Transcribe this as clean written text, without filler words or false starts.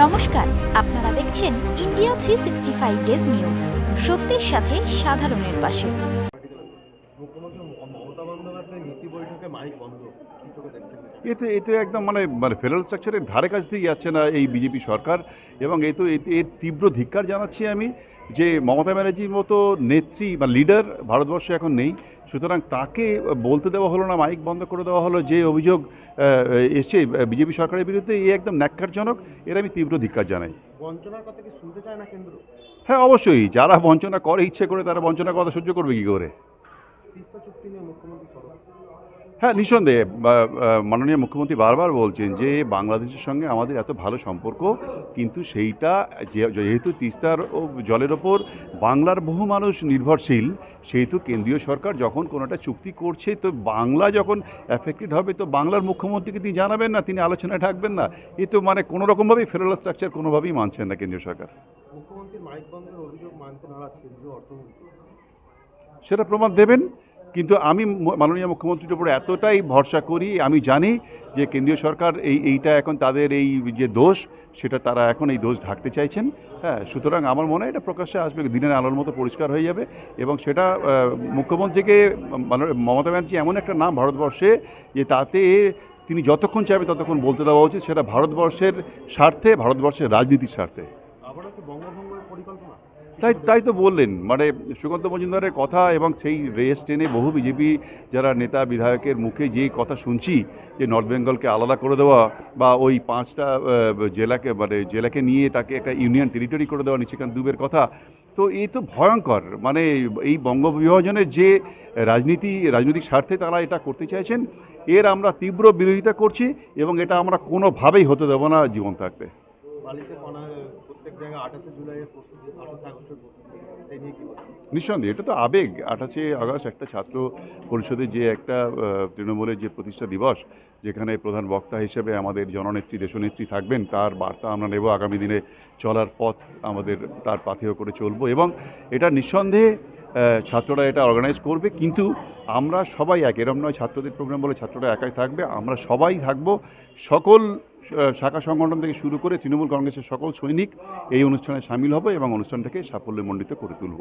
নমস্কার, আপনারা দেখছেন ইন্ডিয়া 365 ডেজ নিউজ, সত্যের সাথে সাধারণের পাশে। মুখ্যমন্ত্রী মমতা বন্দ্যোপাধ্যায় নীতি বৈঠকে মাইক বন্ধ, কি চোখে দেখছেন? এতে একদম মানে ফেডারেল স্ট্রাকচারের ধারে কাছ দিয়ে যাচ্ছে না এই বিজেপি সরকার। এবং এর তীব্র ধিক্কার জানাচ্ছি আমি যে মমতা ব্যানার্জির মতো নেত্রী বা লিডার ভারতবর্ষে এখন নেই। সুতরাং তাকে বলতে দেওয়া হলো না, মাইক বন্ধ করে দেওয়া হলো, যে অভিযোগ এসছে বিজেপি সরকারের বিরুদ্ধে, একদম ন্যাক্কারজনক। এর আমি তীব্র ধিক্কার জানাই। বঞ্চনার কথা কি শুনতে চায় না কেন্দ্র? হ্যাঁ, অবশ্যই। যারা বঞ্চনা করে ইচ্ছে করে, তারা বঞ্চনার কথা সহ্য করবে কী করে? তিস্তা চুক্তি নিয়ে মুখ্যমন্ত্রী সরব। হ্যাঁ, নিঃসন্দেহে মাননীয় মুখ্যমন্ত্রী বারবার বলছেন যে বাংলাদেশের সঙ্গে আমাদের এত ভালো সম্পর্ক, কিন্তু সেইটা যেহেতু তিস্তার জলের ওপর বাংলার বহু মানুষ নির্ভরশীল, সেহেতু কেন্দ্রীয় সরকার যখন কোনোটা চুক্তি করছে, তো বাংলা যখন অ্যাফেক্টেড হবে, তো বাংলার মুখ্যমন্ত্রীকে তিনি জানাবেন না, তিনি আলোচনায় থাকবেন না? এ তো মানে কোনো রকমভাবেই ফেডারেল স্ট্রাকচার কোনোভাবেই মানছেন না কেন্দ্রীয় সরকার। মুখ্যমন্ত্রীর মাইক বন্ধের অভিযোগ মানতে নারাজ কেন্দ্রীয় অর্থমন্ত্রী, সেটা প্রমাণ দেবেন। কিন্তু আমি মাননীয় মুখ্যমন্ত্রীর উপর এতটাই ভরসা করি, আমি জানি যে কেন্দ্রীয় সরকার এইটা এখন তাদের এই যে দোষ, সেটা তারা এখন এই দোষ ঢাকতে চাইছেন। হ্যাঁ, সুতরাং আমার মনে হয় এটা প্রকাশ্যে আসবে, দিনের আলোর মতো পরিষ্কার হয়ে যাবে। এবং সেটা মুখ্যমন্ত্রীকে মমতা ব্যানার্জি এমন একটা নাম ভারতবর্ষে, যে তাতে তিনি যতক্ষণ চাইবে ততক্ষণ বলতে দেওয়া উচিত, সেটা ভারতবর্ষের স্বার্থে, ভারতবর্ষের রাজনীতির স্বার্থে। আবারও কি বঙ্গভঙ্গের পরিকল্পনা? তাই তো বললেন, মানে সুকান্ত মজুমদারের কথা, এবং সেই রেস টেনে বহু বিজেপি যারা নেতা বিধায়কের মুখে যে কথা শুনছি, যে নর্থ বেঙ্গলকে আলাদা করে দেওয়া, বা ওই 5টা জেলাকে নিয়ে তাকে একটা ইউনিয়ন টেরিটরি করে দেওয়া নিশিকান্ত দুবের কথা, তো এই তো ভয়ঙ্কর। মানে এই বঙ্গবিভাজনের যে রাজনৈতিক স্বার্থে তারা এটা করতে চাইছেন, এর আমরা তীব্র বিরোধিতা করছি, এবং এটা আমরা কোনোভাবেই হতে দেবো না জীবন থাকতে। বালিতে প্রত্যেক জায়গায় 28 জুলাইয়ের প্রস্তুতি, 28 আগস্টের প্রস্তুতি, সেই নিয়ে কি বলবেন? নিঃসন্দেহে এটা তো আবেগ। 28 আগস্ট একটা ছাত্র পরিষদের যে একটা তৃণমূলের যে প্রতিষ্ঠা দিবস, যেখানে প্রধান বক্তা হিসেবে আমাদের জননেত্রী, দেশনেত্রী থাকবেন, তার বার্তা আমরা নেব। আগামী দিনে চলার পথ আমাদের তার পাথেয় করে চলবো, এবং এটা নিঃসন্দেহে ছাত্ররা এটা অর্গানাইজ করবে। কিন্তু আমরা সবাই এরম নয় ছাত্রদের প্রোগ্রাম বলে ছাত্ররা একাই থাকবে, আমরা সবাই থাকবো। সকল শাখা সংগঠন থেকে শুরু করে তৃণমূল কংগ্রেসের সকল সৈনিক এই অনুষ্ঠানে সামিল হবে, এবং অনুষ্ঠানটাকে সাফল্যমণ্ডিত করে তুলব।